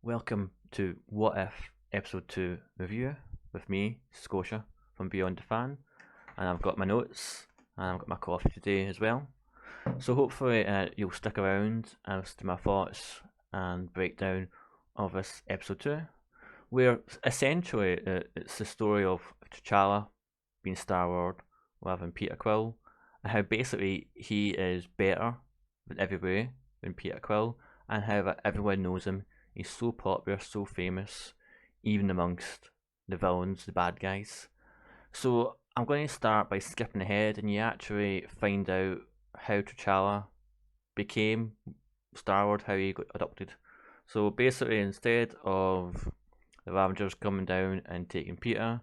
Welcome to What If Episode 2 review with me, Scotia, from Beyond the Fan. And I've got my notes and I've got my coffee today as well. So hopefully you'll stick around as to my thoughts and breakdown of this Episode 2, where essentially it's the story of T'Challa being Star-Lord rather than Peter Quill, and how basically he is better in every way than Peter Quill, and how everyone knows him. He's so popular, so famous, even amongst the villains, the bad guys. So I'm going to start by skipping ahead, and you actually find out how T'Challa became Star-Lord, how he got adopted. So basically, instead of the Ravagers coming down and taking Peter,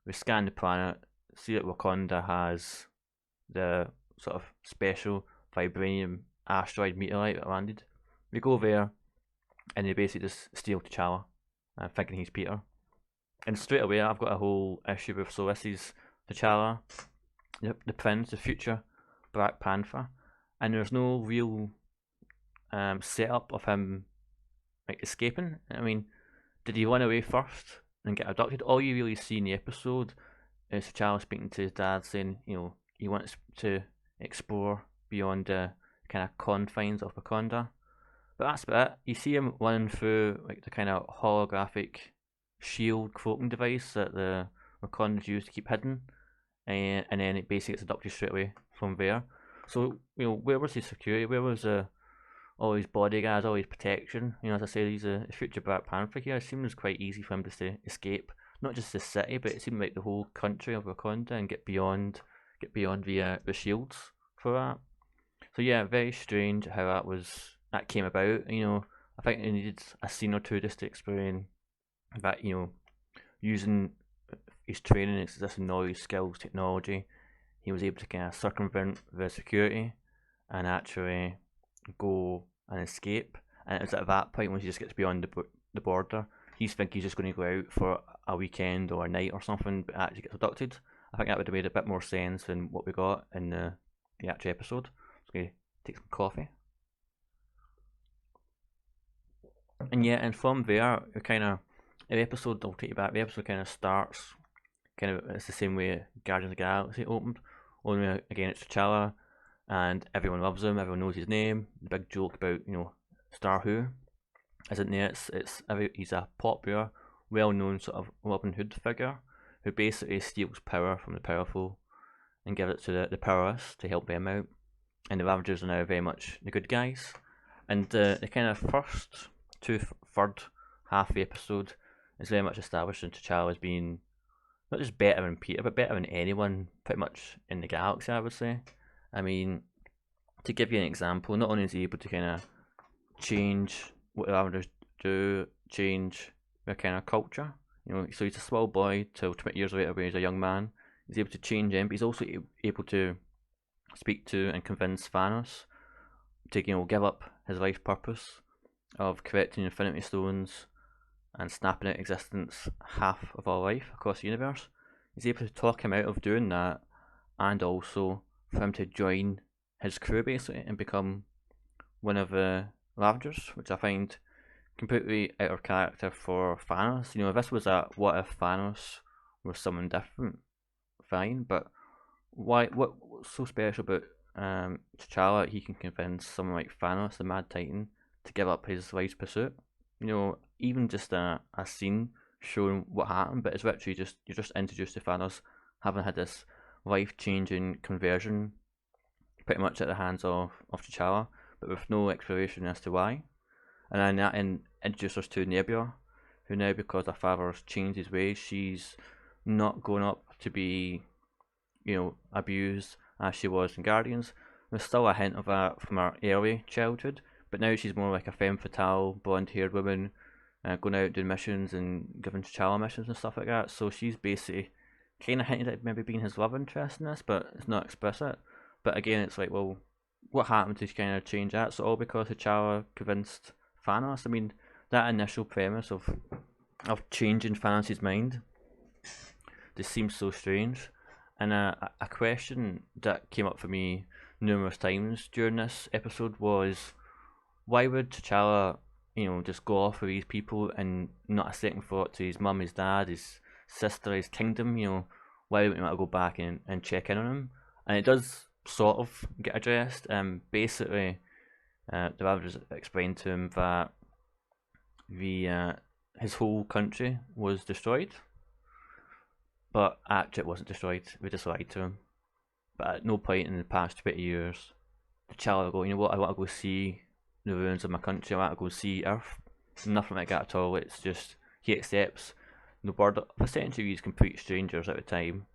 we scan the planet, see that Wakanda has the sort of special vibranium asteroid meteorite that landed. We go there, and they basically just steal T'Challa, thinking he's Peter. And straight away, I've got a whole issue with, so this is T'Challa, the prince, the future Black Panther, and there's no real setup of him like escaping. I mean, did he run away first and get abducted? All you really see in the episode is T'Challa speaking to his dad, saying, he wants to explore beyond the kind of confines of Wakanda. But that's about it. You see him running through like the kind of holographic shield cloaking device that the Wakandans use to keep hidden, and then it basically gets adopted straight away from there. So where was his security? Where was all his bodyguards, all his protection? As I say, he's a future Black Panther here. It seems quite easy for him just to escape, not just the city, but it seemed like the whole country of Wakanda and get beyond the shields for that. So yeah, very strange how that came about. I think they needed a scene or two just to explain that, using his training, his knowledge, skills, technology, he was able to kind of circumvent the security and actually go and escape. And it was at that point when he just gets beyond the border, he's thinking he's just going to go out for a weekend or a night or something, but actually gets abducted. I think that would have made a bit more sense than what we got in the actual episode. So I'm going to take some coffee. And yeah, and from there, the episode, I'll take you back, the episode kind of starts, it's the same way Guardians of the Galaxy opened, only again it's T'Challa, and everyone loves him, everyone knows his name, the big joke about, Star Who, isn't there, he's a popular, well-known sort of Robin Hood figure, who basically steals power from the powerful, and gives it to the powerless to help them out, and the Ravagers are now very much the good guys, and the kind of first third half of the episode is very much establishing T'Challa as being not just better than Peter, but better than anyone pretty much in the galaxy, I would say. I mean, to give you an example, not only is he able to kind of change what the Ravagers do, change their kind of culture, so he's a small boy till 20 years later when he's a young man, he's able to change him, but he's also able to speak to and convince Thanos to give up his life purpose of collecting Infinity Stones and snapping out existence half of our life across the universe. He's able to talk him out of doing that, and also for him to join his crew basically and become one of the Ravagers, which I find completely out of character for Thanos. If this was a what if Thanos was someone different, fine, but what's so special about T'Challa? He can convince someone like Thanos, the Mad Titan, to give up his life's pursuit. Even just a scene showing what happened, but it's literally you're just introduced to Thanos having had this life-changing conversion pretty much at the hands of T'Challa, but with no explanation as to why. And then that introduces us to Nebula, who now, because her father's changed his ways, she's not grown up to be, abused as she was in Guardians. There's still a hint of that from her early childhood, but now she's more like a femme fatale, blonde-haired woman, going out doing missions and giving T'Challa missions and stuff like that. So she's basically kind of hinted at maybe being his love interest in this, but it's not explicit. But again, it's like, well, what happened to kind of change that? So all because T'Challa convinced Thanos. I mean, that initial premise of changing Thanos' mind just seems so strange. And a question that came up for me numerous times during this episode was, why would T'Challa just go off with these people and not a second thought to his mum, his dad, his sister, his kingdom. Why wouldn't you want to go back and check in on him? And it does sort of get addressed. Basically, the Ravagers explained to him that his whole country was destroyed, but actually it wasn't destroyed. We just lied to him. But at no point in the past 20 years, the child will go, you know what, I want to go see the ruins of my country, I want to go see Earth. Nothing like that at all. It's just, he accepts the word of essentially these complete strangers at the time,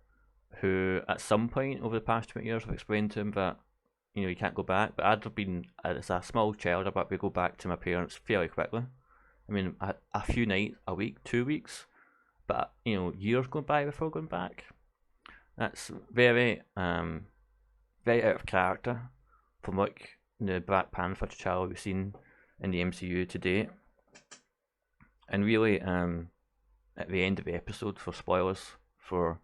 who at some point over the past 20 years have explained to him that, you can't go back. But I'd have been, as a small child, I'd be go back to my parents fairly quickly. I mean, a few nights, a week, 2 weeks, but years going by before going back. That's very, very out of character from like the Black Panther T'Challa we've seen in the MCU to date. And really, at the end of the episode, for spoilers for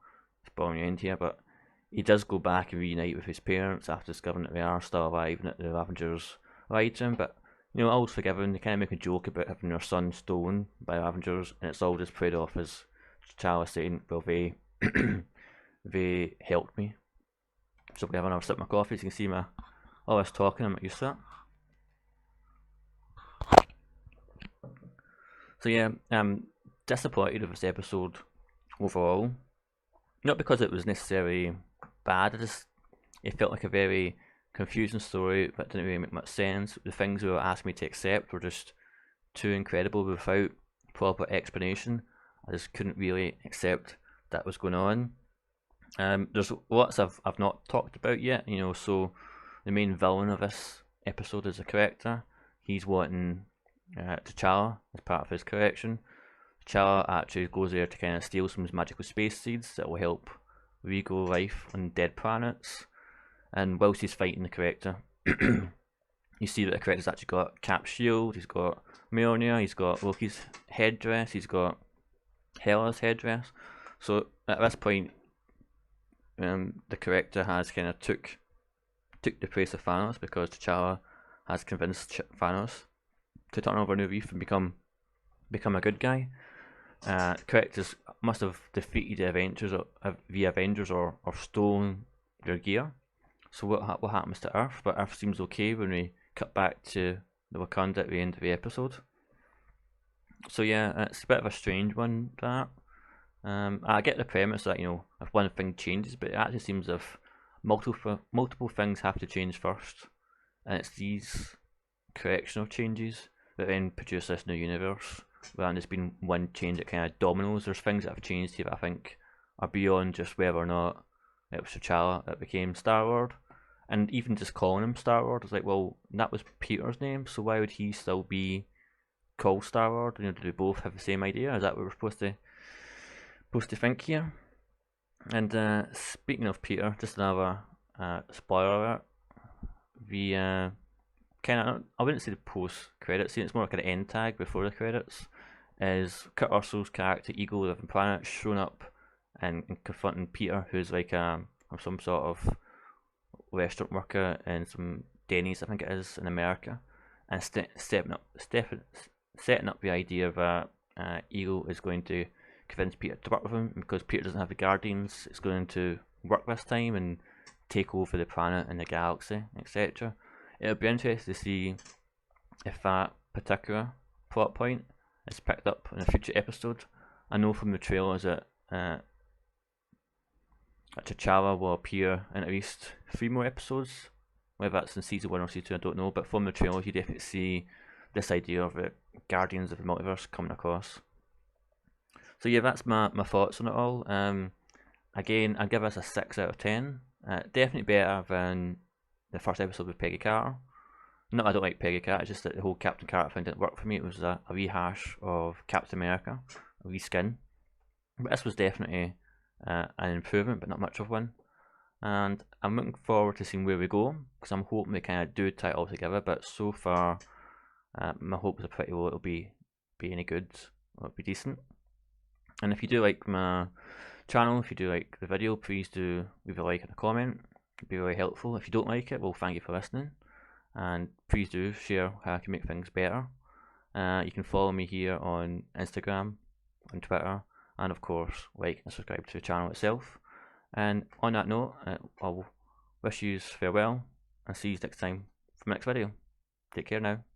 spoiling the end here, but he does go back and reunite with his parents after discovering that they are still alive and that the Ravagers lied to him. But all's forgiven. They kind of make a joke about having their son stolen by Ravagers, and it's all just played off as T'Challa saying, "Well, they they helped me." So we have another sip of my coffee. So you can see all this talking, I'm not used to it. So yeah, I'm disappointed with this episode overall. Not because it was necessarily bad, it felt like a very confusing story that didn't really make much sense. The things they were asking me to accept were just too incredible without proper explanation. I just couldn't really accept that was going on. There's lots I've not talked about yet, so the main villain of this episode is a character. He's wanting T'Challa as part of his correction. T'Challa actually goes there to kind of steal some magical space seeds that will help regrow life on dead planets. And whilst he's fighting the character, you see that the character's actually got Cap's shield, he's got Mjolnir, he's got Loki's headdress, he's got Hela's headdress. So at this point, the character has kind of took the place of Thanos, because T'Challa has convinced Thanos to turn over a new leaf and become a good guy. Characters must have defeated the Avengers or stolen their gear. So what happens to Earth? But Earth seems okay when we cut back to the Wakanda at the end of the episode. So yeah, it's a bit of a strange one, that. I get the premise that if one thing changes, but it actually seems as if multiple things have to change first, and it's these correctional changes that then produce this new universe, rather than just being one change that kind of dominoes. There's things that have changed here that I think are beyond just whether or not it was T'Challa that became Star-Lord. And even just calling him Star-Lord is like, well, that was Peter's name, so why would he still be called Star-Lord? Do they both have the same idea? Is that what we're supposed to think here? And speaking of Peter, just another spoiler alert. The kind of, I wouldn't say the post-credits scene, it's more like an end tag before the credits, is Kurt Russell's character Ego, the Living Planet, showing up and confronting Peter, who's like some sort of restaurant worker in some Denny's, I think it is, in America, and setting up the idea that Ego is going to convince Peter to work with him, because Peter doesn't have the Guardians. It's going to work this time and take over the planet and the galaxy, etc. It'll be interesting to see if that particular plot point is picked up in a future episode. I know from the trailers that T'Challa will appear in at least 3 more episodes. Whether that's in season 1 or season 2, I don't know. But from the trailers, you definitely see this idea of the Guardians of the Multiverse coming across. So yeah, that's my thoughts on it all. Again, I'd give this a 6 out of 10. Definitely better than the first episode with Peggy Carter. Not I don't like Peggy Carter, it's just that the whole Captain Carter thing didn't work for me. It was a rehash of Captain America, a reskin. But this was definitely an improvement, but not much of one. And I'm looking forward to seeing where we go, because I'm hoping they kind of do tie it all together. But so far, my hopes are pretty low it'll be any good, or it'll be decent. And if you do like my channel, if you do like the video, please do leave a like and a comment. It'd be very helpful. If you don't like it, well, thank you for listening, and please do share how I can make things better. You can follow me here on Instagram, on Twitter, and of course like and subscribe to the channel itself. And on that note, I'll wish you farewell and see you next time for the next video. Take care now.